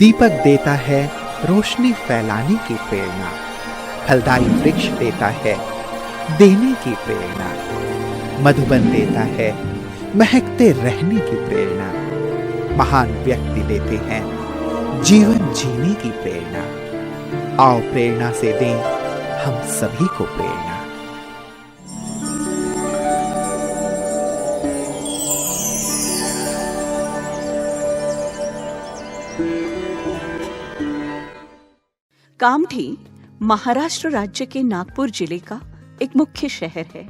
दीपक देता है रोशनी फैलाने की प्रेरणा, फलदायी वृक्ष देता है देने की प्रेरणा, मधुबन देता है महकते रहने की प्रेरणा, महान व्यक्ति देते हैं जीवन जीने की प्रेरणा। आओ प्रेरणा से दें हम सभी को प्रेरणा। कामठी महाराष्ट्र राज्य के नागपुर जिले का एक मुख्य शहर है।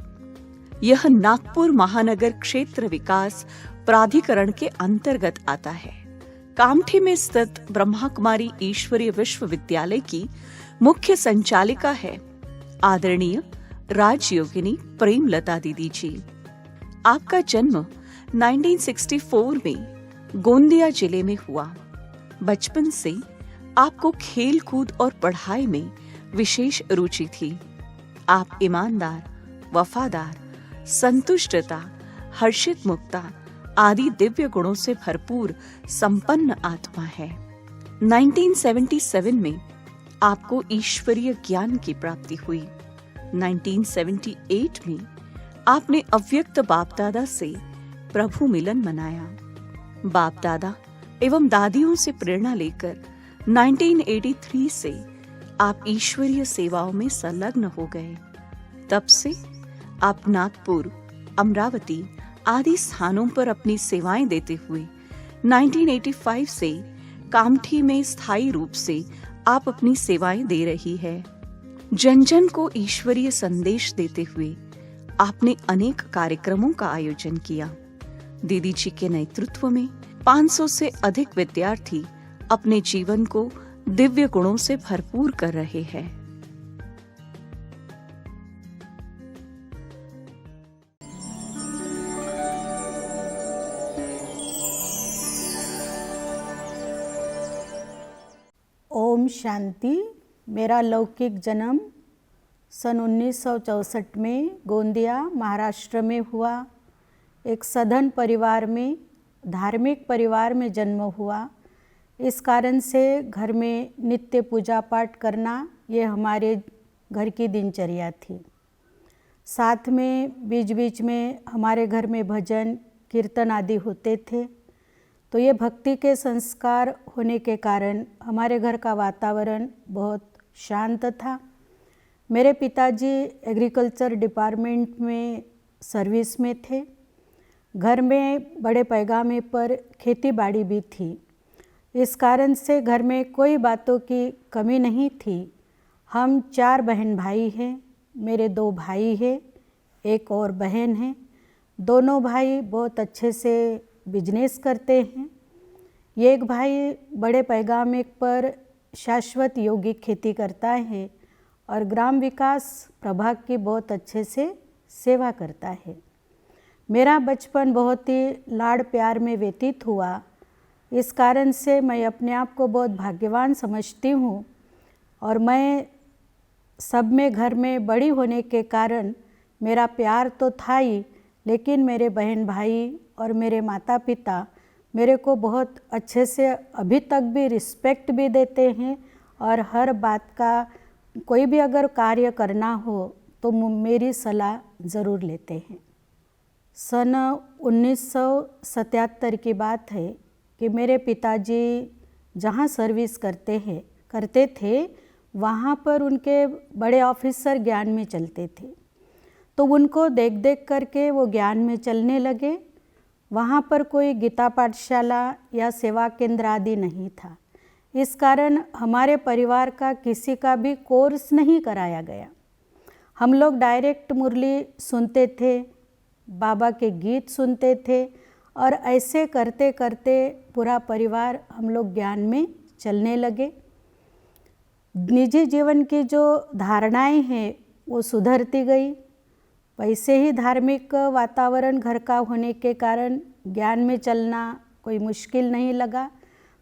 यह नागपुर महानगर क्षेत्र विकास प्राधिकरण के अंतर्गत आता है। कामठी में स्थित ब्रह्मा कुमारी ईश्वरीय विश्वविद्यालय की मुख्य संचालिका है आदरणीय राजयोगिनी प्रेमलता दीदी जी। आपका जन्म 1964 में गोंदिया जिले में हुआ। बचपन से आपको खेल कूद और पढ़ाई में विशेष रुचि थी। आप ईमानदार, वफादार, संतुष्टता, हर्षित मुक्ता आदि दिव्य गुणों से भरपूर संपन्न आत्मा है। 1977 में आपको ईश्वरीय ज्ञान की प्राप्ति हुई। 1978 में आपने अव्यक्त बाप दादा से प्रभु मिलन मनाया। बाप दादा एवं दादियों से प्रेरणा लेकर 1983 से आप ईश्वरीय सेवाओं में संलग्न हो गए। तब से आप नागपुर, अमरावती आदि स्थानों पर अपनी सेवाएं देते हुए 1985 से कामठी में स्थायी रूप से आप अपनी सेवाएं दे रही है। जन जन को ईश्वरीय संदेश देते हुए आपने अनेक कार्यक्रमों का आयोजन किया। दीदी जी के नेतृत्व में 500 से अधिक विद्यार्थी अपने जीवन को दिव्य गुणों से भरपूर कर रहे हैं। ओम शांति। मेरा लौकिक जन्म सन 1964 में गोंदिया महाराष्ट्र में हुआ। एक सधन परिवार में, धार्मिक परिवार में जन्म हुआ। इस कारण से घर में नित्य पूजा पाठ करना ये हमारे घर की दिनचर्या थी। साथ में बीच बीच में हमारे घर में भजन कीर्तन आदि होते थे। तो ये भक्ति के संस्कार होने के कारण हमारे घर का वातावरण बहुत शांत था। मेरे पिताजी एग्रीकल्चर डिपार्टमेंट में सर्विस में थे। घर में बड़े पैमाने पर खेती बाड़ी भी थी। इस कारण से घर में कोई बातों की कमी नहीं थी। हम 4 बहन भाई हैं। मेरे 2 भाई हैं, एक और बहन है। दोनों भाई बहुत अच्छे से बिजनेस करते हैं। एक भाई बड़े पैमाने पर शाश्वत यौगिक खेती करता है और ग्राम विकास प्रभाग की बहुत अच्छे से सेवा करता है। मेरा बचपन बहुत ही लाड़ प्यार में व्यतीत हुआ। इस कारण से मैं अपने आप को बहुत भाग्यवान समझती हूँ और मैं सब में घर में बड़ी होने के कारण मेरा प्यार तो था ही, लेकिन मेरे बहन भाई और मेरे माता पिता मेरे को बहुत अच्छे से अभी तक भी रिस्पेक्ट भी देते हैं और हर बात का कोई भी अगर कार्य करना हो तो मेरी सलाह ज़रूर लेते हैं। सन 1977 की बात है कि मेरे पिताजी जहाँ सर्विस करते थे वहाँ पर उनके बड़े ऑफिसर ज्ञान में चलते थे। तो उनको देख देख करके वो ज्ञान में चलने लगे। वहाँ पर कोई गीता पाठशाला या सेवा केंद्र आदि नहीं था। इस कारण हमारे परिवार का किसी का भी कोर्स नहीं कराया गया। हम लोग डायरेक्ट मुरली सुनते थे, बाबा के गीत सुनते थे और ऐसे करते करते पूरा परिवार हम लोग ज्ञान में चलने लगे। निजी जीवन की जो धारणाएं हैं वो सुधरती गई। वैसे ही धार्मिक वातावरण घर का होने के कारण ज्ञान में चलना कोई मुश्किल नहीं लगा।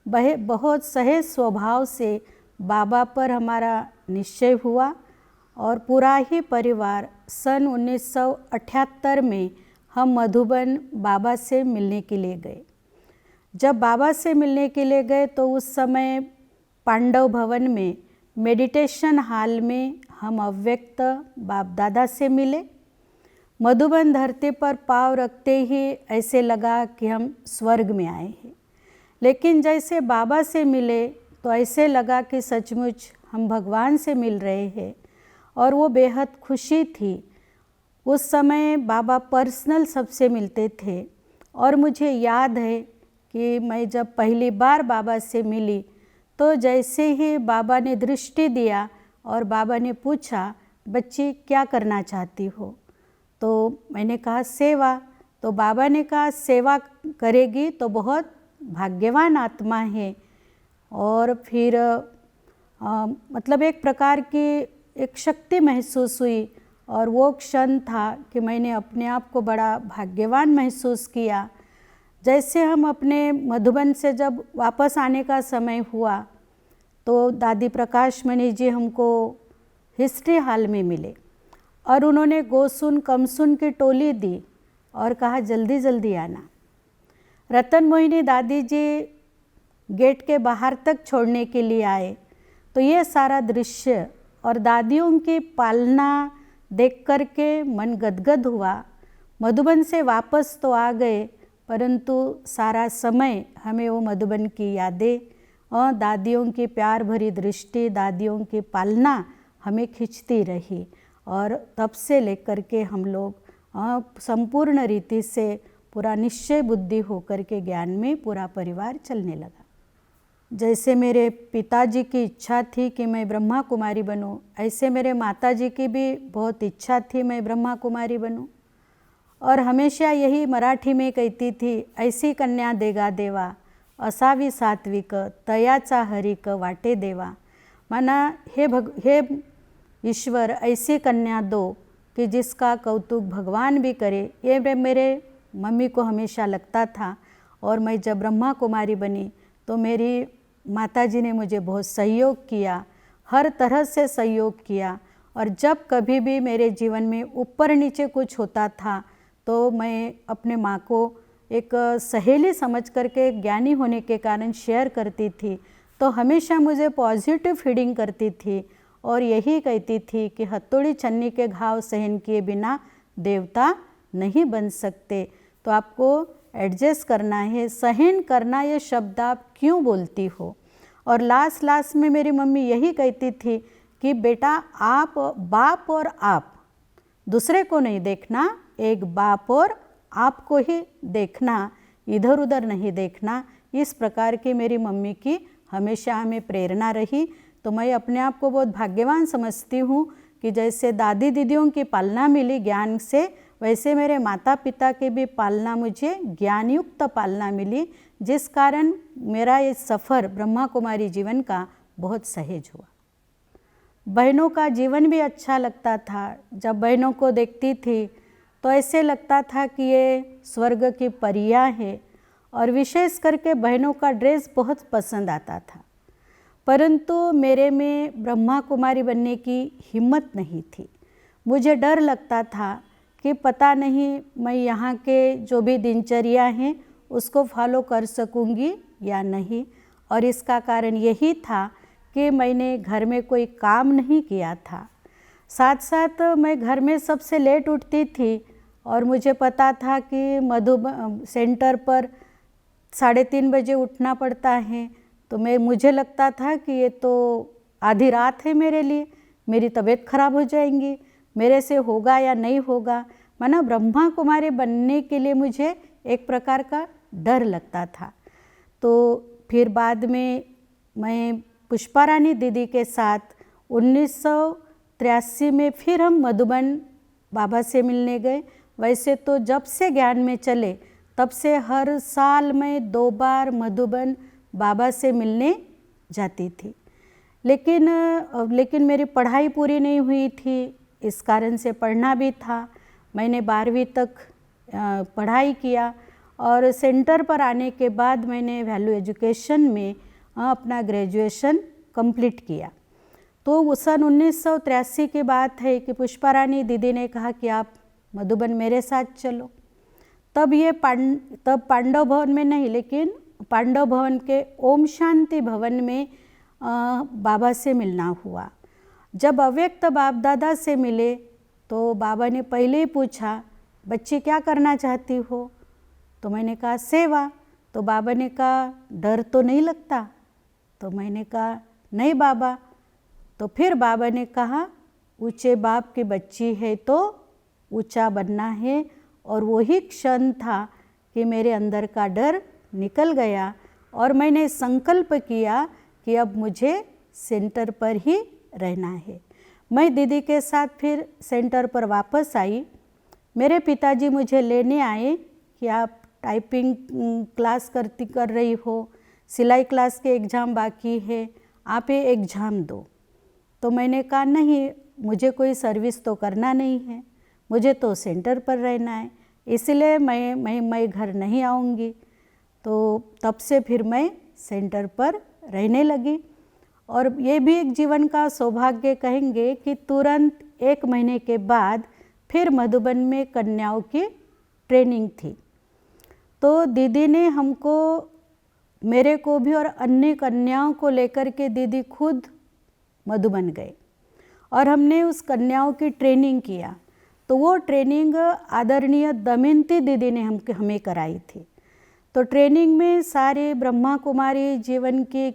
बहुत सहज स्वभाव से बाबा पर हमारा निश्चय हुआ और पूरा ही परिवार सन 1978 में हम मधुबन बाबा से मिलने के लिए गए। जब बाबा से मिलने के लिए गए तो उस समय पांडव भवन में मेडिटेशन हॉल में हम अव्यक्त बाप दादा से मिले। मधुबन धरती पर पाँव रखते ही ऐसे लगा कि हम स्वर्ग में आए हैं, लेकिन जैसे बाबा से मिले तो ऐसे लगा कि सचमुच हम भगवान से मिल रहे हैं और वो बेहद खुशी थी। उस समय बाबा पर्सनल सबसे मिलते थे और मुझे याद है कि मैं जब पहली बार बाबा से मिली तो जैसे ही बाबा ने दृष्टि दिया और बाबा ने पूछा, बच्ची क्या करना चाहती हो? तो मैंने कहा सेवा। तो बाबा ने कहा सेवा करेगी तो बहुत भाग्यवान आत्मा है। और फिर मतलब एक प्रकार की एक शक्ति महसूस हुई और वो क्षण था कि मैंने अपने आप को बड़ा भाग्यवान महसूस किया। जैसे हम अपने मधुबन से जब वापस आने का समय हुआ तो दादी प्रकाश मणि जी हमको हिस्ट्री हॉल में मिले और उन्होंने गोसुन कमसुन की टोली दी और कहा जल्दी जल्दी आना। रतन मोहिनी दादी जी गेट के बाहर तक छोड़ने के लिए आए तो ये सारा दृश्य और दादियों की पालना देख कर के मन गदगद हुआ। मधुबन से वापस तो आ गए परंतु सारा समय हमें वो मधुबन की यादें और दादियों की प्यार भरी दृष्टि, दादियों की पालना हमें खींचती रही और तब से लेकर के हम लोग संपूर्ण रीति से पूरा निश्चय बुद्धि होकर के ज्ञान में पूरा परिवार चलने लगा। जैसे मेरे पिताजी की इच्छा थी कि मैं ब्रह्मा कुमारी बनूं, ऐसे मेरे माताजी की भी बहुत इच्छा थी मैं ब्रह्मा कुमारी बनूं। और हमेशा यही मराठी में कहती थी, ऐसी कन्या देगा देवा, असावी सात्विक, तयाचा हरिक वाटे देवा। माना हे ईश्वर ऐसी कन्या दो कि जिसका कौतुक भगवान भी करे। ये मेरे मम्मी को हमेशा लगता था। और मैं जब ब्रह्मा कुमारी बनी तो मेरी माताजी ने मुझे बहुत सहयोग किया, हर तरह से सहयोग किया। और जब कभी भी मेरे जीवन में ऊपर नीचे कुछ होता था तो मैं अपने माँ को एक सहेली समझ करके ज्ञानी होने के कारण शेयर करती थी, तो हमेशा मुझे पॉजिटिव फीडिंग करती थी और यही कहती थी कि हथौड़ी छन्नी के घाव सहन किए बिना देवता नहीं बन सकते। तो आपको एडजस्ट करना है, सहन करना, ये शब्द आप क्यों बोलती हो। और लास्ट में मेरी मम्मी यही कहती थी कि बेटा आप बाप और आप दूसरे को नहीं देखना, एक बाप और आपको ही देखना, इधर उधर नहीं देखना। इस प्रकार की मेरी मम्मी की हमेशा हमें प्रेरणा रही। तो मैं अपने आप को बहुत भाग्यवान समझती हूँ कि जैसे दादी दीदियों की पालना मिली ज्ञान से, वैसे मेरे माता पिता की भी पालना मुझे ज्ञानयुक्त पालना मिली, जिस कारण मेरा ये सफ़र ब्रह्मा कुमारी जीवन का बहुत सहज हुआ। बहनों का जीवन भी अच्छा लगता था। जब बहनों को देखती थी तो ऐसे लगता था कि ये स्वर्ग की परियां हैं। और विशेष करके बहनों का ड्रेस बहुत पसंद आता था, परंतु मेरे में ब्रह्मा कुमारी बनने की हिम्मत नहीं थी। मुझे डर लगता था कि पता नहीं मैं यहाँ के जो भी दिनचर्या हैं उसको फॉलो कर सकूँगी या नहीं। और इसका कारण यही था कि मैंने घर में कोई काम नहीं किया था। साथ साथ मैं घर में सबसे लेट उठती थी और मुझे पता था कि मधुबन सेंटर पर 3:30 बजे उठना पड़ता है। तो मुझे लगता था कि ये तो आधी रात है मेरे लिए, मेरी तबीयत खराब हो जाएंगी, मेरे से होगा या नहीं होगा। माना ब्रह्मा कुमारी बनने के लिए मुझे एक प्रकार का डर लगता था। तो फिर बाद में मैं पुष्पा रानी दीदी के साथ 1983 में फिर हम मधुबन बाबा से मिलने गए। वैसे तो जब से ज्ञान में चले तब से हर साल मैं 2 बार मधुबन बाबा से मिलने जाती थी, लेकिन मेरी पढ़ाई पूरी नहीं हुई थी, इस कारण से पढ़ना भी था। मैंने 12वीं तक पढ़ाई किया और सेंटर पर आने के बाद मैंने वैल्यू एजुकेशन में अपना ग्रेजुएशन कंप्लीट किया। तो सन 1983 की बात है कि पुष्पा रानी दीदी ने कहा कि आप मधुबन मेरे साथ चलो। तब पांडव भवन में नहीं, लेकिन पांडव भवन के ओम शांति भवन में बाबा से मिलना हुआ। जब अव्यक्त बाप दादा से मिले तो बाबा ने पहले ही पूछा, बच्ची क्या करना चाहती हो? तो मैंने कहा सेवा। तो बाबा ने कहा डर तो नहीं लगता? तो मैंने कहा नहीं बाबा। तो फिर बाबा ने कहा ऊंचे बाप की बच्ची है तो ऊंचा बनना है। और वही क्षण था कि मेरे अंदर का डर निकल गया और मैंने संकल्प किया कि अब मुझे सेंटर पर ही रहना है। मैं दीदी के साथ फिर सेंटर पर वापस आई। मेरे पिताजी मुझे लेने आए कि आप टाइपिंग क्लास कर रही हो, सिलाई क्लास के एग्ज़ाम बाकी है, आप ये एग्ज़ाम दो। तो मैंने कहा नहीं, मुझे कोई सर्विस तो करना नहीं है, मुझे तो सेंटर पर रहना है, इसलिए मैं घर नहीं आऊँगी। तो तब से फिर मैं सेंटर पर रहने लगी। और ये भी एक जीवन का सौभाग्य कहेंगे कि तुरंत 1 महीने के बाद फिर मधुबन में कन्याओं की ट्रेनिंग थी। तो दीदी ने हमको, मेरे को भी और अन्य कन्याओं को लेकर के दीदी खुद मधुबन गए और हमने उस कन्याओं की ट्रेनिंग किया। तो वो ट्रेनिंग आदरणीय दमयंती दीदी ने हमें कराई थी। तो ट्रेनिंग में सारे ब्रह्मा कुमारी जीवन की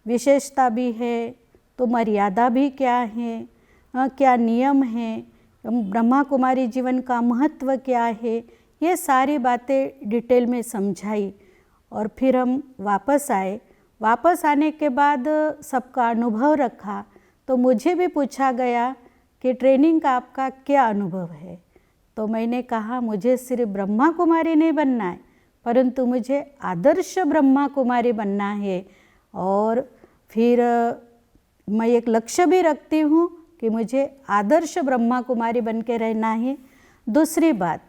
विशेषता भी है, तो मर्यादा भी क्या है, क्या नियम है, ब्रह्मा कुमारी जीवन का महत्व क्या है, ये सारी बातें डिटेल में समझाई। और फिर हम वापस आए। वापस आने के बाद सबका अनुभव रखा तो मुझे भी पूछा गया कि ट्रेनिंग का आपका क्या अनुभव है। तो मैंने कहा मुझे सिर्फ ब्रह्मा कुमारी नहीं बनना है, परंतु मुझे आदर्श ब्रह्मा कुमारी बनना है। और फिर मैं एक लक्ष्य भी रखती हूँ कि मुझे आदर्श ब्रह्मा कुमारी बन के रहना है। दूसरी बात,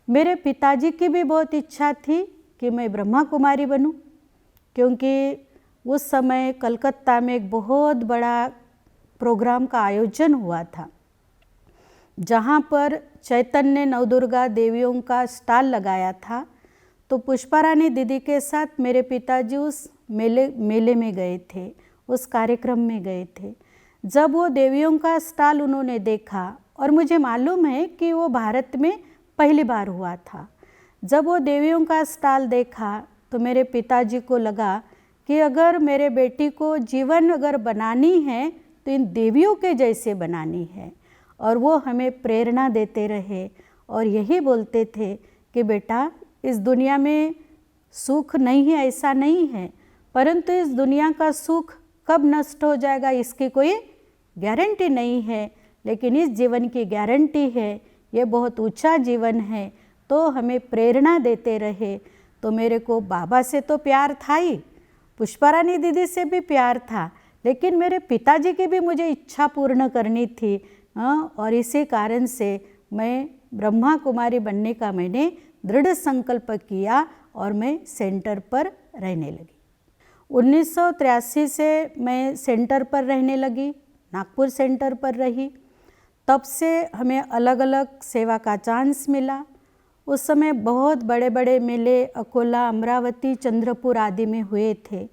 मेरे पिताजी की भी बहुत इच्छा थी कि मैं ब्रह्मा कुमारी बनूं, क्योंकि उस समय कलकत्ता में एक बहुत बड़ा प्रोग्राम का आयोजन हुआ था, जहाँ पर चैतन्य नवदुर्गा देवियों का स्टॉल लगाया था। तो पुष्पा रानी दीदी के साथ मेरे पिताजी उस मेले में गए थे, उस कार्यक्रम में गए थे। जब वो देवियों का स्टॉल उन्होंने देखा, और मुझे मालूम है कि वो भारत में पहली बार हुआ था, जब वो देवियों का स्टॉल देखा तो मेरे पिताजी को लगा कि अगर मेरे बेटी को जीवन अगर बनानी है तो इन देवियों के जैसे बनानी है। और वो हमें प्रेरणा देते रहे और यही बोलते थे कि बेटा, इस दुनिया में सुख नहीं है ऐसा नहीं है, परंतु इस दुनिया का सुख कब नष्ट हो जाएगा इसकी कोई गारंटी नहीं है, लेकिन इस जीवन की गारंटी है, ये बहुत ऊंचा जीवन है। तो हमें प्रेरणा देते रहे। तो मेरे को बाबा से तो प्यार था ही, पुष्पा रानी दीदी से भी प्यार था, लेकिन मेरे पिताजी की भी मुझे इच्छा पूर्ण करनी थी। और इसी कारण से मैं ब्रह्मा कुमारी बनने का मैंने दृढ़ संकल्प किया और मैं सेंटर पर रहने लगी। 1983 से मैं सेंटर पर रहने लगी, नागपुर सेंटर पर रही। तब से हमें अलग अलग सेवा का चांस मिला। उस समय बहुत बड़े बड़े मेले अकोला, अमरावती, चंद्रपुर आदि में हुए थे।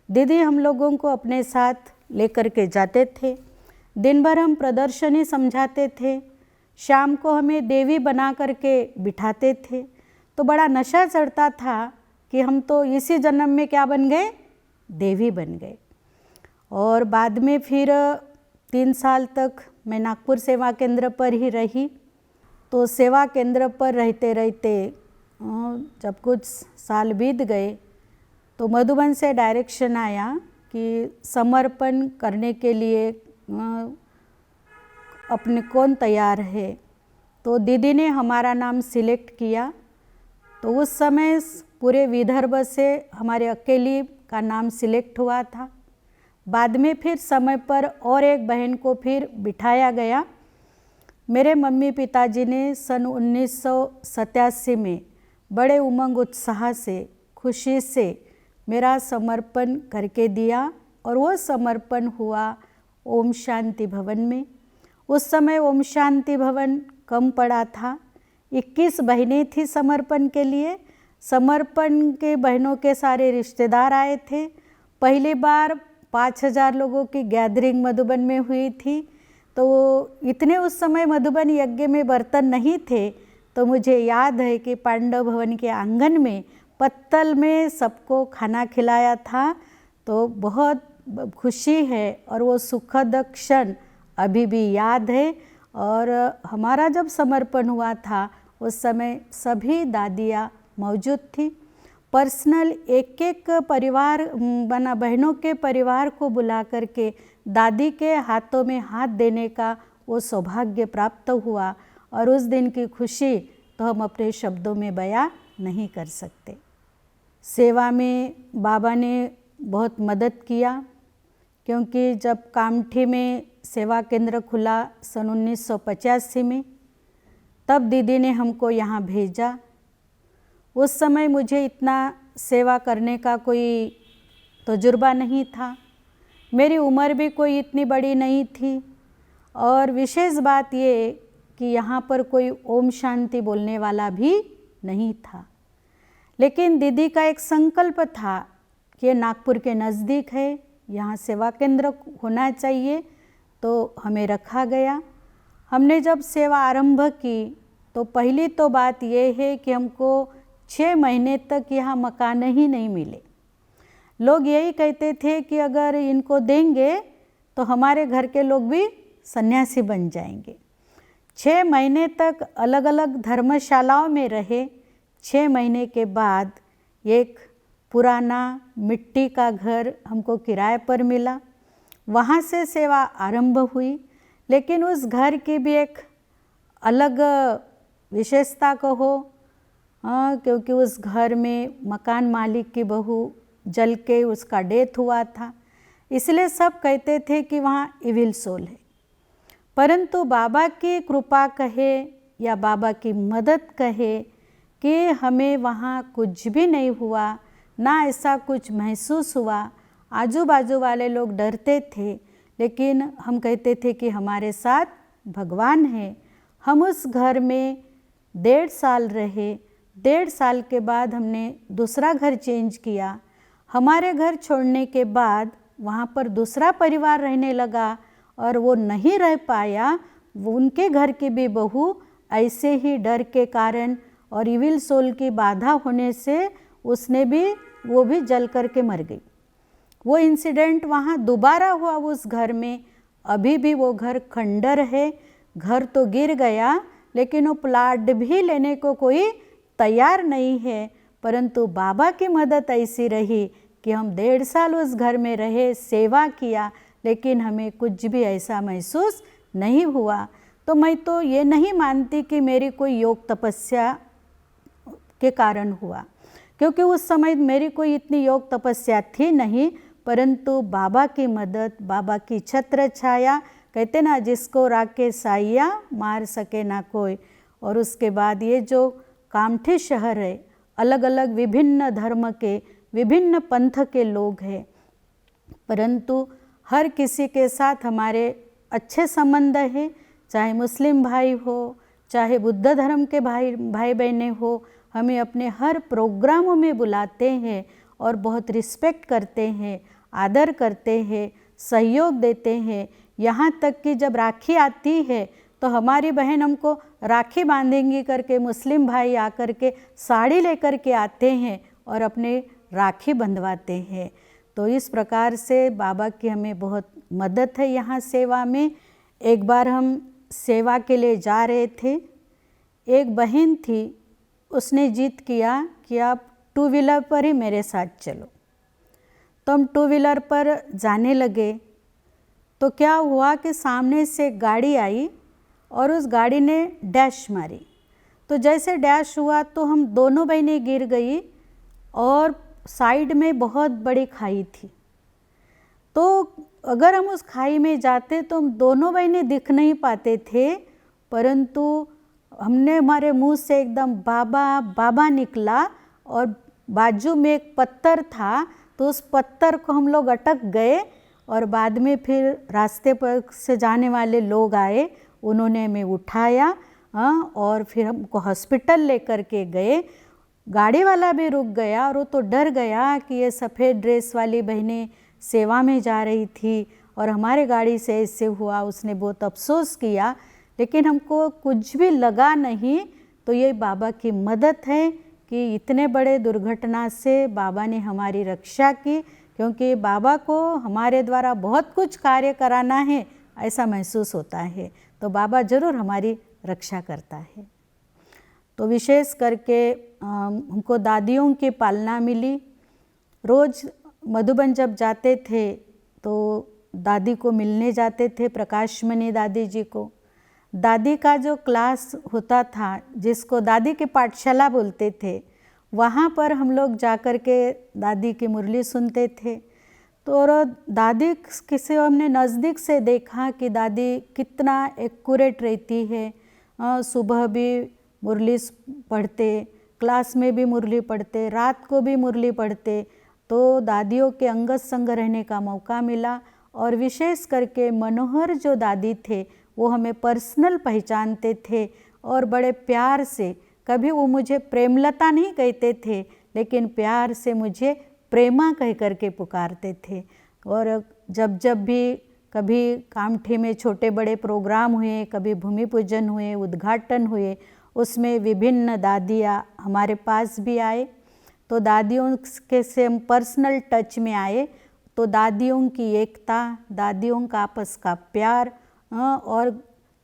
दीदी हम लोगों को अपने साथ लेकर के जाते थे। दिन भर हम प्रदर्शनी समझाते थे, शाम को हमें देवी बना करके बिठाते थे। तो बड़ा नशा चढ़ता था कि हम तो इसी जन्म में क्या बन गए, देवी बन गए। और बाद में फिर 3 साल तक मैं नागपुर सेवा केंद्र पर ही रही। तो सेवा केंद्र पर रहते रहते जब कुछ साल बीत गए तो मधुबन से डायरेक्शन आया कि समर्पण करने के लिए अपने कौन तैयार है। तो दीदी ने हमारा नाम सिलेक्ट किया। तो उस समय पूरे विदर्भ से हमारे अकेली का नाम सिलेक्ट हुआ था। बाद में फिर समय पर और एक बहन को फिर बिठाया गया। मेरे मम्मी पिताजी ने सन 1987 में बड़े उमंग उत्साह से, खुशी से मेरा समर्पण करके दिया और वो समर्पण हुआ ओम शांति भवन में। उस समय ओम शांति भवन कम पड़ा था, 21 बहनें थी समर्पण के लिए, समर्पण के बहनों के सारे रिश्तेदार आए थे। पहली बार 5000 लोगों की गैदरिंग मधुबन में हुई थी। तो इतने उस समय मधुबन यज्ञ में बर्तन नहीं थे, तो मुझे याद है कि पांडव भवन के आंगन में पत्तल में सबको खाना खिलाया था। तो बहुत खुशी है और वो सुखद क्षण अभी भी याद है। और हमारा जब समर्पण हुआ था उस समय सभी दादियाँ मौजूद थी। पर्सनल एक एक परिवार बना बहनों के परिवार को बुला करके दादी के हाथों में हाथ देने का वो सौभाग्य प्राप्त हुआ, और उस दिन की खुशी तो हम अपने शब्दों में बयां नहीं कर सकते। सेवा में बाबा ने बहुत मदद किया, क्योंकि जब कामठी में सेवा केंद्र खुला सन 1985 में, तब दीदी ने हमको यहाँ भेजा। उस समय मुझे इतना सेवा करने का कोई तजुर्बा नहीं था, मेरी उम्र भी कोई इतनी बड़ी नहीं थी, और विशेष बात ये कि यहाँ पर कोई ओम शांति बोलने वाला भी नहीं था। लेकिन दीदी का एक संकल्प था कि ये नागपुर के नज़दीक है, यहाँ सेवा केंद्र होना चाहिए, तो हमें रखा गया। हमने जब सेवा आरंभ की तो पहली तो बात ये है कि हमको 6 महीने तक यहाँ मकान ही नहीं मिले। लोग यही कहते थे कि अगर इनको देंगे तो हमारे घर के लोग भी सन्यासी बन जाएंगे। 6 महीने तक अलग अलग धर्मशालाओं में रहे। 6 महीने के बाद एक पुराना मिट्टी का घर हमको किराए पर मिला, वहाँ से सेवा आरंभ हुई। लेकिन उस घर की भी एक अलग विशेषता कहो, क्योंकि उस घर में मकान मालिक की बहू जल के उसका डेथ हुआ था, इसलिए सब कहते थे कि वहाँ इविल सोल है। परंतु बाबा की कृपा कहे या बाबा की मदद कहे कि हमें वहाँ कुछ भी नहीं हुआ, ना ऐसा कुछ महसूस हुआ। आजू बाजू वाले लोग डरते थे, लेकिन हम कहते थे कि हमारे साथ भगवान है। हम उस घर में 1.5 साल रहे। 1.5 साल के बाद हमने दूसरा घर चेंज किया। हमारे घर छोड़ने के बाद वहाँ पर दूसरा परिवार रहने लगा, और वो नहीं रह पाया। वो उनके घर की भी बहू ऐसे ही डर के कारण और इविल सोल की बाधा होने से उसने भी वो भी जल करके मर गई। वो इंसिडेंट वहाँ दोबारा हुआ उस घर में। अभी भी वो घर खंडर है। घर तो गिर गया, लेकिन वो प्लाट भी लेने को कोई तैयार नहीं है। परंतु बाबा की मदद ऐसी रही कि हम 1.5 साल उस घर में रहे, सेवा किया, लेकिन हमें कुछ भी ऐसा महसूस नहीं हुआ। तो मैं तो ये नहीं मानती कि मेरी कोई योग तपस्या के कारण हुआ, क्योंकि उस समय मेरी कोई इतनी योग तपस्या थी नहीं। परंतु बाबा की मदद, बाबा की छत्र छाया, कहते ना जिसको राखे साइया मार सके ना कोई। और उसके बाद ये जो कामठी शहर है, अलग अलग विभिन्न धर्म के, विभिन्न पंथ के लोग हैं, परंतु हर किसी के साथ हमारे अच्छे संबंध हैं। चाहे मुस्लिम भाई हो, चाहे बुद्ध धर्म के भाई बहनें हो, हमें अपने हर प्रोग्रामों में बुलाते हैं और बहुत रिस्पेक्ट करते हैं, आदर करते हैं, सहयोग देते हैं। यहाँ तक कि जब राखी आती है तो हमारी बहन हमको राखी बांधेंगी करके मुस्लिम भाई आकर के साड़ी लेकर के आते हैं और अपने राखी बंधवाते हैं। तो इस प्रकार से बाबा की हमें बहुत मदद है यहाँ सेवा में। एक बार हम सेवा के लिए जा रहे थे, एक बहन थी, उसने जिद किया कि आप 2 व्हीलर पर ही मेरे साथ चलो। तो हम 2 व्हीलर पर जाने लगे। तो क्या हुआ कि सामने से एक गाड़ी आई और उस गाड़ी ने डैश मारी। तो जैसे डैश हुआ तो हम दोनों बहनें गिर गई, और साइड में बहुत बड़ी खाई थी। तो अगर हम उस खाई में जाते तो हम दोनों बहनें दिख नहीं पाते थे, परंतु हमने हमारे मुंह से एकदम बाबा बाबा निकला, और बाजू में एक पत्थर था, तो उस पत्थर को हम लोग अटक गए। और बाद में फिर रास्ते पर से जाने वाले लोग आए, उन्होंने हमें उठाया और फिर हमको हॉस्पिटल लेकर के गए। गाड़ी वाला भी रुक गया और वो तो डर गया कि ये सफ़ेद ड्रेस वाली बहनें सेवा में जा रही थी और हमारे गाड़ी से ऐसे हुआ। उसने बहुत अफसोस किया, लेकिन हमको कुछ भी लगा नहीं। तो ये बाबा की मदद है कि इतने बड़े दुर्घटना से बाबा ने हमारी रक्षा की, क्योंकि बाबा को हमारे द्वारा बहुत कुछ कार्य कराना है ऐसा महसूस होता है, तो बाबा ज़रूर हमारी रक्षा करता है। तो विशेष करके हमको दादियों की पालना मिली। रोज़ मधुबन जब जाते थे तो दादी को मिलने जाते थे, प्रकाशमणि दादी जी को। दादी का जो क्लास होता था, जिसको दादी की पाठशाला बोलते थे, वहाँ पर हम लोग जाकर के दादी की मुरली सुनते थे। तो और दादी किसे हमने नज़दीक से देखा कि दादी कितना एक्यूरेट रहती है। सुबह भी मुरली पढ़ते, क्लास में भी मुरली पढ़ते, रात को भी मुरली पढ़ते। तो दादियों के अंगत संग रहने का मौका मिला। और विशेष करके मनोहर जो दादी थे वो हमें पर्सनल पहचानते थे और बड़े प्यार से, कभी वो मुझे प्रेमलता नहीं कहते थे, लेकिन प्यार से मुझे प्रेमा कह करके पुकारते थे। और जब जब भी कभी कामठी में छोटे बड़े प्रोग्राम हुए, कभी भूमि पूजन हुए, उद्घाटन हुए, उसमें विभिन्न दादियाँ हमारे पास भी आए। तो दादियों के से हम पर्सनल टच में आए। तो दादियों की एकता, दादियों का आपस का प्यार और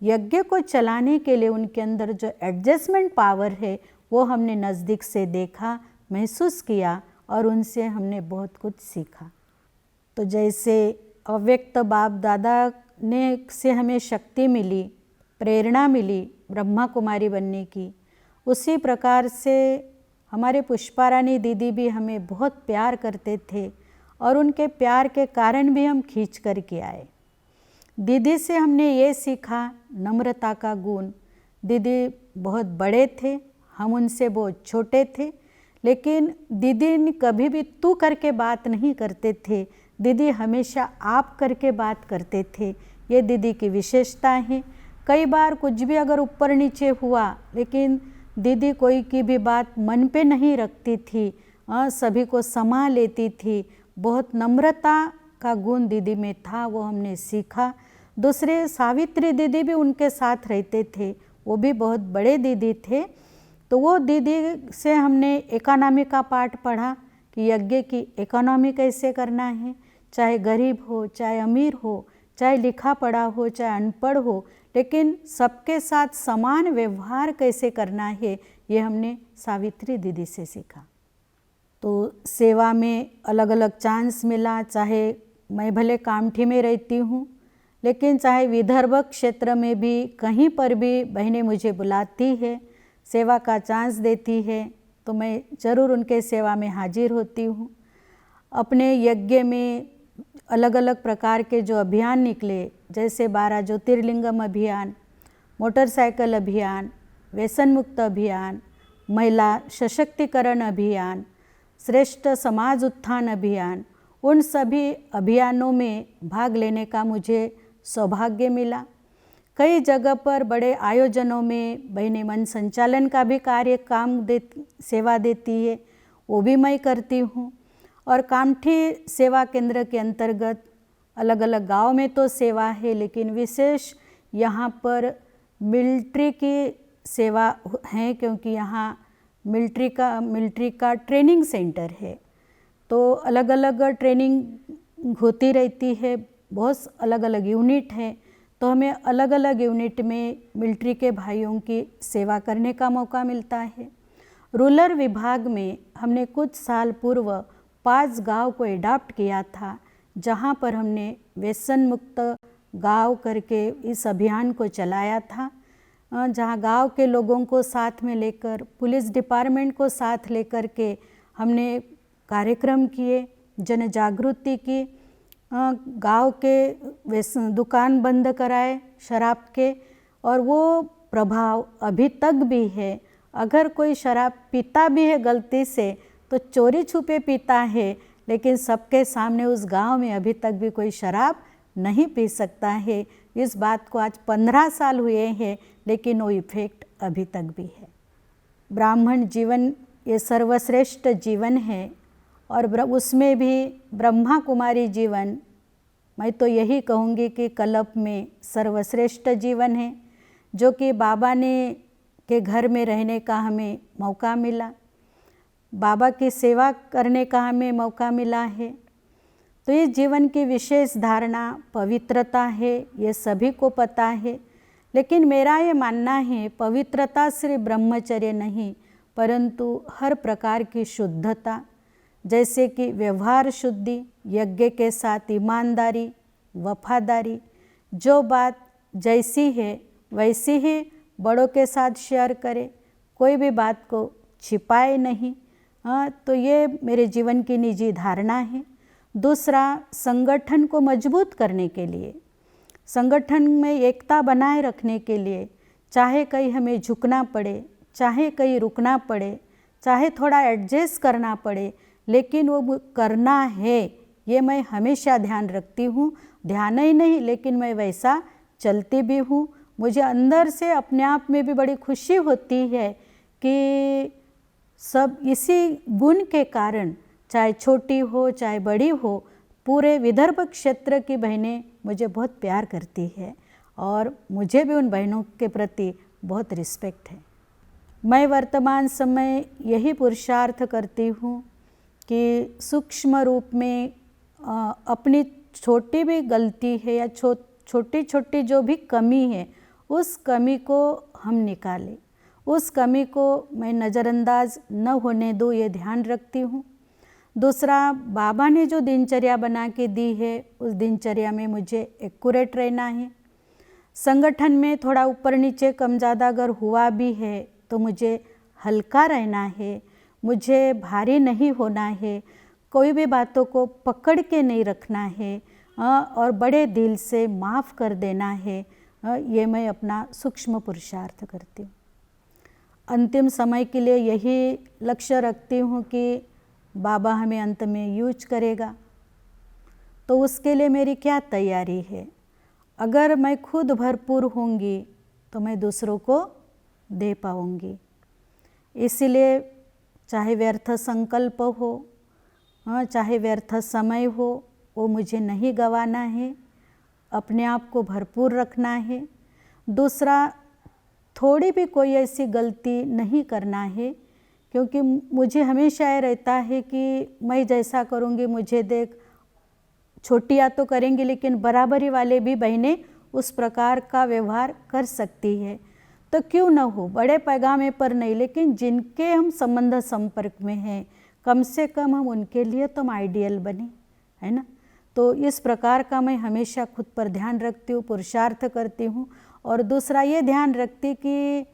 यज्ञ को चलाने के लिए उनके अंदर जो एडजस्टमेंट पावर है वो हमने नज़दीक से देखा, महसूस किया और उनसे हमने बहुत कुछ सीखा। तो जैसे अव्यक्त बाप दादा ने से हमें शक्ति मिली, प्रेरणा मिली ब्रह्मा कुमारी बनने की, उसी प्रकार से हमारे पुष्पारानी दीदी भी हमें बहुत प्यार करते थे और उनके प्यार के कारण भी हम खींच कर के आए। दीदी से हमने ये सीखा नम्रता का गुण। दीदी बहुत बड़े थे, हम उनसे बहुत छोटे थे, लेकिन दीदी ने कभी भी तू करके बात नहीं करते थे। दीदी हमेशा आप करके बात करते थे। ये दीदी की विशेषता है। कई बार कुछ भी अगर ऊपर नीचे हुआ, लेकिन दीदी कोई की भी बात मन पे नहीं रखती थी, सभी को समा लेती थी। बहुत नम्रता का गुण दीदी में था, वो हमने सीखा। दूसरे सावित्री दीदी भी उनके साथ रहते थे, वो भी बहुत बड़े दीदी थे। तो वो दीदी से हमने इकोनॉमी का पाठ पढ़ा कि यज्ञ की इकोनॉमी कैसे करना है, चाहे गरीब हो, चाहे अमीर हो, चाहे लिखा पढ़ा हो, चाहे अनपढ़ हो, लेकिन सबके साथ समान व्यवहार कैसे करना है, ये हमने सावित्री दीदी से सीखा। तो सेवा में अलग अलग चांस मिला। चाहे मैं भले कामठी में रहती हूँ, लेकिन चाहे विदर्भ क्षेत्र में भी कहीं पर भी बहनें मुझे बुलाती है, सेवा का चांस देती है, तो मैं ज़रूर उनके सेवा में हाजिर होती हूँ। अपने यज्ञ में अलग अलग प्रकार के जो अभियान निकले, जैसे 12 ज्योतिर्लिंगम अभियान, मोटरसाइकिल अभियान, व्यसन मुक्त अभियान, महिला सशक्तिकरण अभियान, श्रेष्ठ समाज उत्थान अभियान, उन सभी अभियानों में भाग लेने का मुझे सौभाग्य मिला। कई जगह पर बड़े आयोजनों में बहनें मन संचालन का भी सेवा देती है, वो भी मैं करती हूँ। और कामठी सेवा केंद्र के अंतर्गत अलग अलग गांव में तो सेवा है, लेकिन विशेष यहाँ पर मिलिट्री की सेवा है, क्योंकि यहाँ मिलिट्री का ट्रेनिंग सेंटर है। तो अलग अलग ट्रेनिंग होती रहती है, बहुत अलग अलग यूनिट है, तो हमें अलग अलग यूनिट में मिलिट्री के भाइयों की सेवा करने का मौका मिलता है। रूरल विभाग में हमने कुछ साल पूर्व 5 गांव को एडॉप्ट किया था, जहां पर हमने व्यसन मुक्त गांव करके इस अभियान को चलाया था, जहां गांव के लोगों को साथ में लेकर, पुलिस डिपार्टमेंट को साथ लेकर के हमने कार्यक्रम किए, जन जागृति की, गांव के दुकान बंद कराए शराब के, और वो प्रभाव अभी तक भी है। अगर कोई शराब पीता भी है गलती से तो चोरी छुपे पीता है, लेकिन सबके सामने उस गांव में अभी तक भी कोई शराब नहीं पी सकता है। इस बात को आज 15 साल हुए हैं, लेकिन वो इफेक्ट अभी तक भी है। ब्राह्मण जीवन ये सर्वश्रेष्ठ जीवन है और उसमें भी ब्रह्मा कुमारी जीवन, मैं तो यही कहूँगी कि कल्प में सर्वश्रेष्ठ जीवन है, जो कि बाबा ने के घर में रहने का हमें मौका मिला, बाबा की सेवा करने का हमें मौका मिला है। तो ये जीवन की विशेष धारणा पवित्रता है, ये सभी को पता है। लेकिन मेरा ये मानना है पवित्रता सिर्फ ब्रह्मचर्य नहीं, परंतु हर प्रकार की शुद्धता, जैसे कि व्यवहार शुद्धि, यज्ञ के साथ ईमानदारी, वफादारी, जो बात जैसी है वैसी ही बड़ों के साथ शेयर करे, कोई भी बात को छिपाए नहीं। तो ये मेरे जीवन की निजी धारणा है। दूसरा, संगठन को मजबूत करने के लिए, संगठन में एकता बनाए रखने के लिए, चाहे कहीं हमें झुकना पड़े, चाहे कहीं रुकना पड़े, चाहे थोड़ा एडजस्ट करना पड़े, लेकिन वो करना है, ये मैं हमेशा ध्यान रखती हूँ। ध्यान ही नहीं, लेकिन मैं वैसा चलती भी हूँ। मुझे अंदर से अपने आप में भी बड़ी खुशी होती है कि सब इसी गुण के कारण, चाहे छोटी हो चाहे बड़ी हो, पूरे विदर्भ क्षेत्र की बहनें मुझे बहुत प्यार करती है और मुझे भी उन बहनों के प्रति बहुत रिस्पेक्ट है। मैं वर्तमान समय यही पुरुषार्थ करती हूँ कि सूक्ष्म रूप में अपनी छोटी भी गलती है या छोटी छोटी जो भी कमी है, उस कमी को हम निकालें, उस कमी को मैं नज़रअंदाज न होने दूँ, ये ध्यान रखती हूँ। दूसरा, बाबा ने जो दिनचर्या बना के दी है, उस दिनचर्या में मुझे एक्यूरेट रहना है। संगठन में थोड़ा ऊपर नीचे कम ज़्यादा अगर हुआ भी है तो मुझे हल्का रहना है, मुझे भारी नहीं होना है, कोई भी बातों को पकड़ के नहीं रखना है और बड़े दिल से माफ़ कर देना है। ये मैं अपना सूक्ष्म पुरुषार्थ करती हूँ। अंतिम समय के लिए यही लक्ष्य रखती हूँ कि बाबा हमें अंत में यूज करेगा, तो उसके लिए मेरी क्या तैयारी है। अगर मैं खुद भरपूर होंगी तो मैं दूसरों को दे पाऊँगी। इसीलिए चाहे व्यर्थ संकल्प हो, चाहे व्यर्थ समय हो, वो मुझे नहीं गंवाना है, अपने आप को भरपूर रखना है। दूसरा, थोड़ी भी कोई ऐसी गलती नहीं करना है, क्योंकि मुझे हमेशा ये रहता है कि मैं जैसा करूँगी मुझे देख छोटियाँ तो करेंगी, लेकिन बराबरी वाले भी बहनें उस प्रकार का व्यवहार कर सकती है। तो क्यों न हो, बड़े पैगामे पर नहीं, लेकिन जिनके हम संबंध संपर्क में हैं, कम से कम हम उनके लिए तो हम आइडियल बने, है ना। तो इस प्रकार का मैं हमेशा खुद पर ध्यान रखती हूँ, पुरुषार्थ करती हूँ। और दूसरा ये ध्यान रखती कि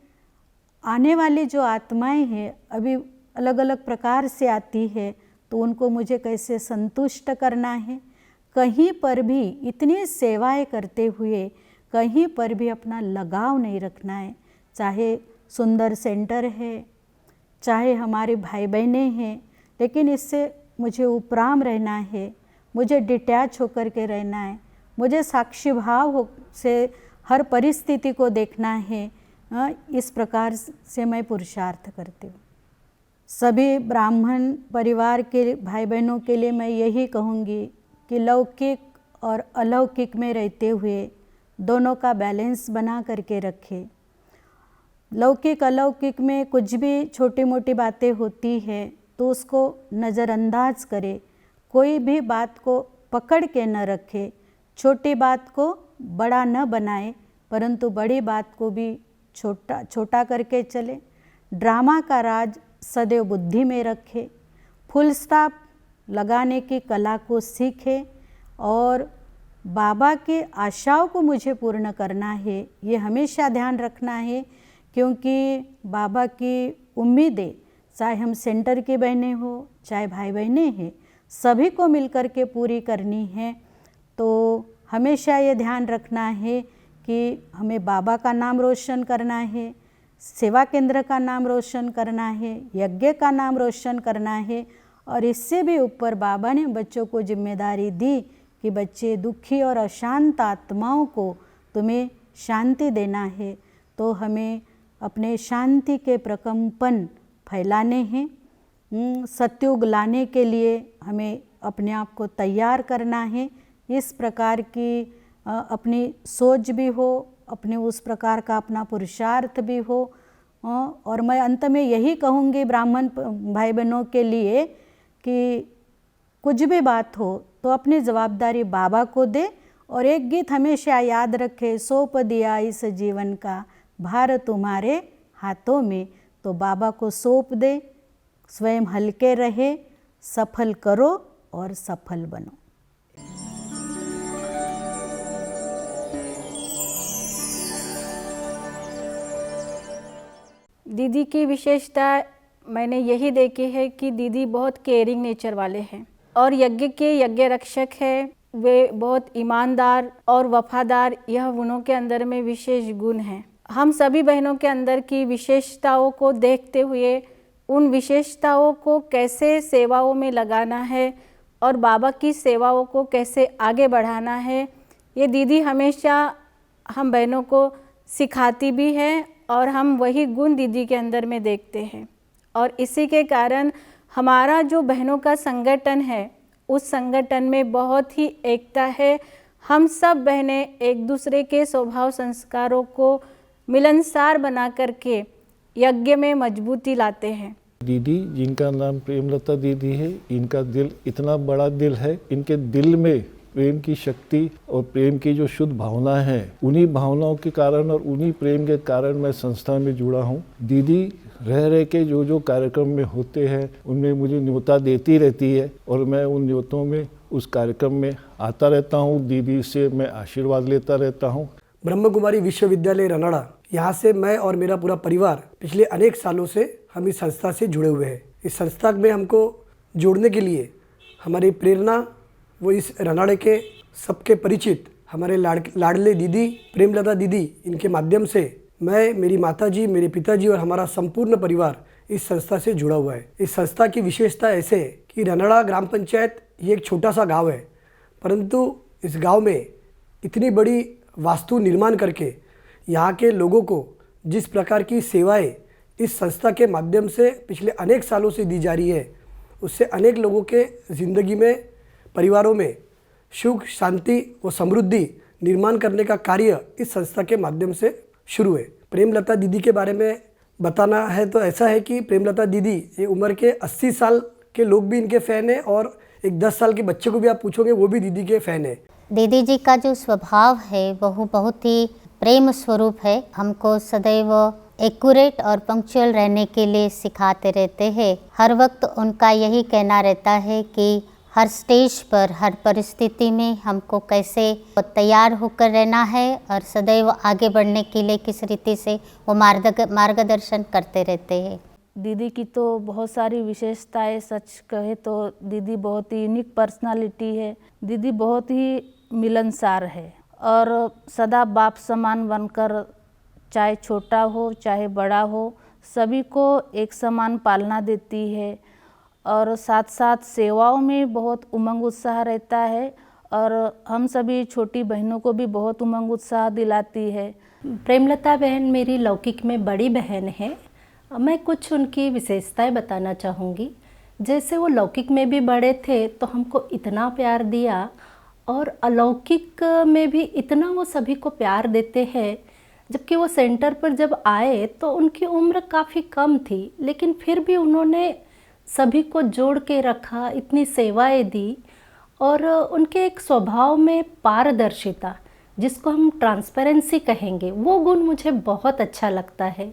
आने वाली जो आत्माएं हैं अभी अलग अलग प्रकार से आती है, तो उनको मुझे कैसे संतुष्ट करना है। कहीं पर भी इतनी सेवाएं करते हुए कहीं पर भी अपना लगाव नहीं रखना है। चाहे सुंदर सेंटर है, चाहे हमारे भाई बहनें हैं, लेकिन इससे मुझे उपराम रहना है, मुझे डिटैच होकर के रहना है, मुझे साक्षी भाव से हर परिस्थिति को देखना है। इस प्रकार से मैं पुरुषार्थ करती हूँ। सभी ब्राह्मण परिवार के भाई बहनों के लिए मैं यही कहूँगी कि लौकिक और अलौकिक में रहते हुए दोनों का बैलेंस बना करके रखें। लौकिक अलौकिक में कुछ भी छोटी मोटी बातें होती है तो उसको नज़रअंदाज करे, कोई भी बात को पकड़ के न रखे, छोटी बात को बड़ा न बनाए, परंतु बड़ी बात को भी छोटा करके चले। ड्रामा का राज सदैव बुद्धि में रखे, फुल स्टॉप लगाने की कला को सीखे और बाबा की आशाओं को मुझे पूर्ण करना है, ये हमेशा ध्यान रखना है। क्योंकि बाबा की उम्मीदें, चाहे हम सेंटर की बहनें हो चाहे भाई बहनें हैं, सभी को मिलकर के पूरी करनी है। तो हमेशा ये ध्यान रखना है कि हमें बाबा का नाम रोशन करना है, सेवा केंद्र का नाम रोशन करना है, यज्ञ का नाम रोशन करना है। और इससे भी ऊपर बाबा ने बच्चों को जिम्मेदारी दी कि बच्चे दुखी और अशांत आत्माओं को तुम्हें शांति देना है। तो हमें अपने शांति के प्रकंपन फैलाने हैं सतयुग लाने के लिए हमें अपने आप को तैयार करना है। इस प्रकार की अपनी सोच भी हो, अपने उस प्रकार का अपना पुरुषार्थ भी हो। और मैं अंत में यही कहूँगी ब्राह्मण भाई बहनों के लिए कि कुछ भी बात हो तो अपनी जवाबदारी बाबा को दे। और एक गीत हमेशा याद रखे, सौंप दिया इस जीवन का भार तुम्हारे हाथों में। तो बाबा को सौंप दे, स्वयं हल्के रहे, सफल करो और सफल बनो। दीदी की विशेषता मैंने यही देखी है कि दीदी बहुत केयरिंग नेचर वाले हैं और यज्ञ के यज्ञ रक्षक है। वे बहुत ईमानदार और वफादार, यह उन्हों के अंदर में विशेष गुण हैं। हम सभी बहनों के अंदर की विशेषताओं को देखते हुए उन विशेषताओं को कैसे सेवाओं में लगाना है और बाबा की सेवाओं को कैसे आगे बढ़ाना है, ये दीदी हमेशा हम बहनों को सिखाती भी है और हम वही गुण दीदी के अंदर में देखते हैं। और इसी के कारण हमारा जो बहनों का संगठन है, उस संगठन में बहुत ही एकता है। हम सब बहनें एक दूसरे के स्वभाव संस्कारों को मिलनसार बना करके यज्ञ में मजबूती लाते हैं। दीदी जिनका नाम प्रेमलता दीदी है, इनका दिल इतना बड़ा दिल है, इनके दिल में प्रेम की शक्ति और प्रेम की जो शुद्ध भावना है, उन्हीं भावनाओं के कारण और उन्हीं प्रेम के कारण मैं संस्था में जुड़ा हूँ। दीदी रह रह के जो कार्यक्रम में होते हैं उनमें मुझे न्योता देती रहती है और मैं उन न्योतों में उस कार्यक्रम में आता रहता हूँ। दीदी से मैं आशीर्वाद लेता रहता हूँ। ब्रह्म कुमारी विश्वविद्यालय रनाड़ा, यहाँ से मैं और मेरा पूरा परिवार पिछले अनेक सालों से हम इस संस्था से जुड़े हुए हैं। इस संस्था में हमको जोड़ने के लिए हमारी प्रेरणा वो इस रनाड़े के सबके परिचित हमारे लाडले दीदी प्रेमलता दीदी, इनके माध्यम से मैं, मेरी माताजी, मेरे पिताजी और हमारा संपूर्ण परिवार इस संस्था से जुड़ा हुआ है। इस संस्था की विशेषता ऐसे है कि रनाड़ा ग्राम पंचायत ये एक छोटा सा गांव है, परंतु इस गांव में इतनी बड़ी वास्तु निर्माण करके यहाँ के लोगों को जिस प्रकार की सेवाएं इस संस्था के माध्यम से पिछले अनेक सालों से दी जा रही है, उससे अनेक लोगों के ज़िंदगी में, परिवारों में सुख, शांति व समृद्धि निर्माण करने का कार्य इस संस्था के माध्यम से शुरू है। प्रेमलता दीदी के बारे में बताना है तो ऐसा है कि प्रेमलता दीदी ये उम्र के 80 साल के लोग भी इनके फ़ैन हैं और एक 10 साल के बच्चे को भी आप पूछोगे वो भी दीदी के फ़ैन है। दीदी जी का जो स्वभाव है वह बहुत ही प्रेम स्वरूप है। हमको सदैव एक्यूरेट और पंक्चुअल रहने के लिए सिखाते रहते हैं। हर वक्त उनका यही कहना रहता है कि हर स्टेज पर, हर परिस्थिति में हमको कैसे तैयार होकर रहना है और सदैव आगे बढ़ने के लिए किस रीति से वो मार्गदर्शन करते रहते हैं। दीदी की तो बहुत सारी विशेषताएं, सच कहे तो दीदी बहुत ही यूनिक पर्सनालिटी है। दीदी बहुत ही मिलनसार है और सदा बाप समान बनकर, चाहे छोटा हो चाहे बड़ा हो, सभी को एक समान पालना देती है और साथ साथ सेवाओं में बहुत उमंग उत्साह रहता है और हम सभी छोटी बहनों को भी बहुत उमंग उत्साह दिलाती है। प्रेमलता बहन मेरी लौकिक में बड़ी बहन है। मैं कुछ उनकी विशेषताएं बताना चाहूँगी। जैसे वो लौकिक में भी बड़े थे तो हमको इतना प्यार दिया और अलौकिक में भी इतना वो सभी को प्यार देते हैं। जबकि वो सेंटर पर जब आए तो उनकी उम्र काफ़ी कम थी, लेकिन फिर भी उन्होंने सभी को जोड़ के रखा, इतनी सेवाएं दी और उनके एक स्वभाव में पारदर्शिता, जिसको हम ट्रांसपेरेंसी कहेंगे, वो गुण मुझे बहुत अच्छा लगता है।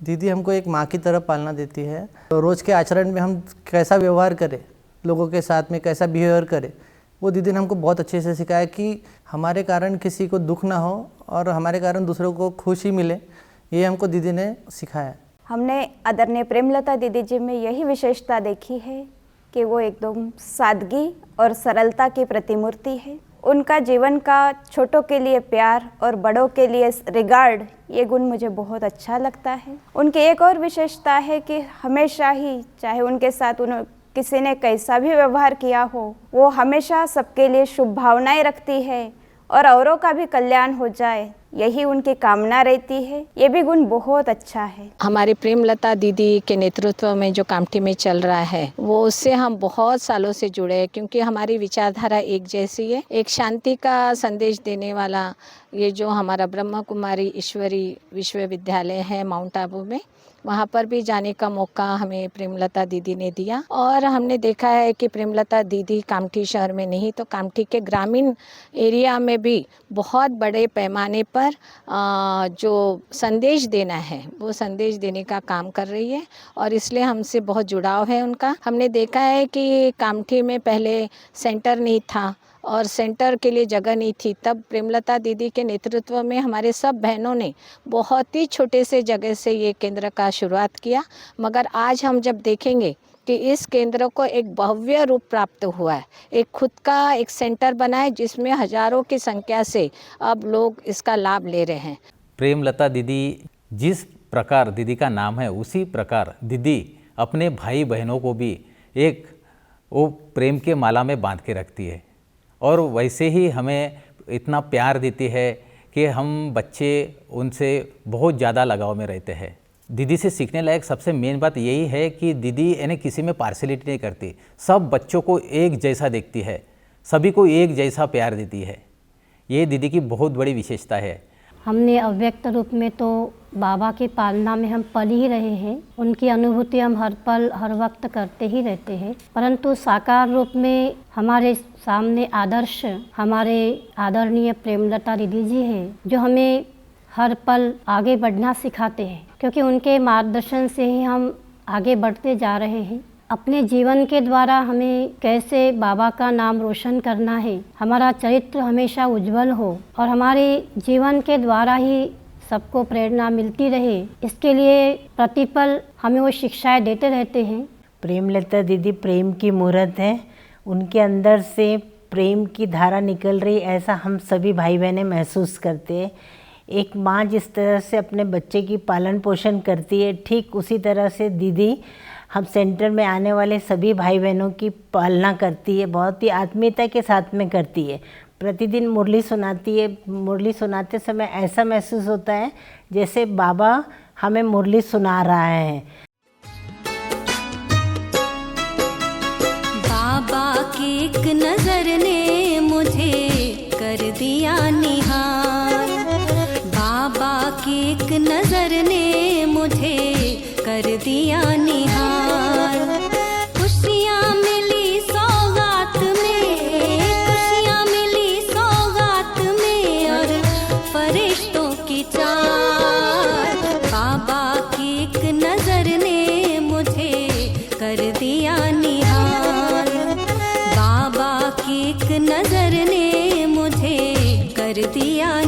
दीदी हमको एक माँ की तरह पालना देती है। तो रोज़ के आचरण में हम कैसा व्यवहार करें, लोगों के साथ में कैसा बिहेवियर करें, वो दीदी ने हमको बहुत अच्छे से सिखाया कि हमारे कारण किसी को दुख ना हो और हमारे कारण दूसरों को खुशी मिले। ये हमको दीदी ने सिखाया। हमने आदरणीय प्रेमलता दीदी जी में यही विशेषता देखी है कि वो एकदम सादगी और सरलता की प्रतिमूर्ति है। उनका जीवन का छोटों के लिए प्यार और बड़ों के लिए रिगार्ड, ये गुण मुझे बहुत अच्छा लगता है। उनकी एक और विशेषता है कि हमेशा ही, चाहे उनके साथ किसी ने कैसा भी व्यवहार किया हो, वो हमेशा सबके लिए शुभ भावनाएं रखती है और औरों का भी कल्याण हो जाए, यही उनकी कामना रहती है। ये भी गुण बहुत अच्छा है। हमारी प्रेमलता दीदी के नेतृत्व में जो कामठी में चल रहा है वो उससे हम बहुत सालों से जुड़े हैं, क्योंकि हमारी विचारधारा एक जैसी है। एक शांति का संदेश देने वाला ये जो हमारा ब्रह्मा कुमारी ईश्वरी विश्वविद्यालय है माउंट आबू में, वहाँ पर भी जाने का मौका हमें प्रेमलता दीदी ने दिया। और हमने देखा है कि प्रेमलता दीदी कामठी शहर में नहीं तो कामठी के ग्रामीण एरिया में भी बहुत बड़े पैमाने पर जो संदेश देना है वो संदेश देने का काम कर रही है, और इसलिए हमसे बहुत जुड़ाव है उनका। हमने देखा है कि कामठी में पहले सेंटर नहीं था और सेंटर के लिए जगह नहीं थी, तब प्रेमलता दीदी के नेतृत्व में हमारे सब बहनों ने बहुत ही छोटे से जगह से ये केंद्र का शुरुआत किया। मगर आज हम जब देखेंगे कि इस केंद्र को एक भव्य रूप प्राप्त हुआ है, एक खुद का एक सेंटर बना है जिसमें हजारों की संख्या से अब लोग इसका लाभ ले रहे हैं। प्रेमलता दीदी जिस प्रकार दीदी का नाम है उसी प्रकार दीदी अपने भाई बहनों को भी एक वो प्रेम के माला में बांध के रखती है, और वैसे ही हमें इतना प्यार देती है कि हम बच्चे उनसे बहुत ज़्यादा लगाव में रहते हैं। दीदी से सीखने लायक सबसे मेन बात यही है कि दीदी यानी किसी में पार्शलिटी नहीं करती, सब बच्चों को एक जैसा देखती है, सभी को एक जैसा प्यार देती है। ये दीदी की बहुत बड़ी विशेषता है। हमने अव्यक्त रूप में तो बाबा की पालना में हम पल ही रहे हैं, उनकी अनुभूति हम हर पल हर वक्त करते ही रहते हैं, परंतु साकार रूप में हमारे सामने आदर्श हमारे आदरणीय प्रेमलता दीदी जी हैं, जो हमें हर पल आगे बढ़ना सिखाते हैं, क्योंकि उनके मार्गदर्शन से ही हम आगे बढ़ते जा रहे हैं। अपने जीवन के द्वारा हमें कैसे बाबा का नाम रोशन करना है, हमारा चरित्र हमेशा उज्जवल हो और हमारे जीवन के द्वारा ही सबको प्रेरणा मिलती रहे, इसके लिए प्रतिपल हमें वो शिक्षाएं देते रहते हैं। प्रेमलता दीदी प्रेम की मूर्त है, उनके अंदर से प्रेम की धारा निकल रही, ऐसा हम सभी भाई बहनें महसूस करते हैं। एक माँ जिस तरह से अपने बच्चे की पालन पोषण करती है, ठीक उसी तरह से दीदी हम सेंटर में आने वाले सभी भाई बहनों की पालना करती है, बहुत ही आत्मीयता के साथ में करती है। प्रतिदिन मुरली सुनाती है, मुरली सुनाते समय ऐसा महसूस होता है जैसे बाबा हमें मुरली सुना रहा है। बाबा की एक नजर ने मुझे कर दिया निहार, बाबा की एक नजर ने मुझे कर दिया निहार। खुशियाँ मिली सौगात में, खुशियाँ मिली सौगात में और फरिश्तों की चार। बाबा की एक नजर ने मुझे कर दिया निहार, बाबा की एक नजर ने मुझे कर दिया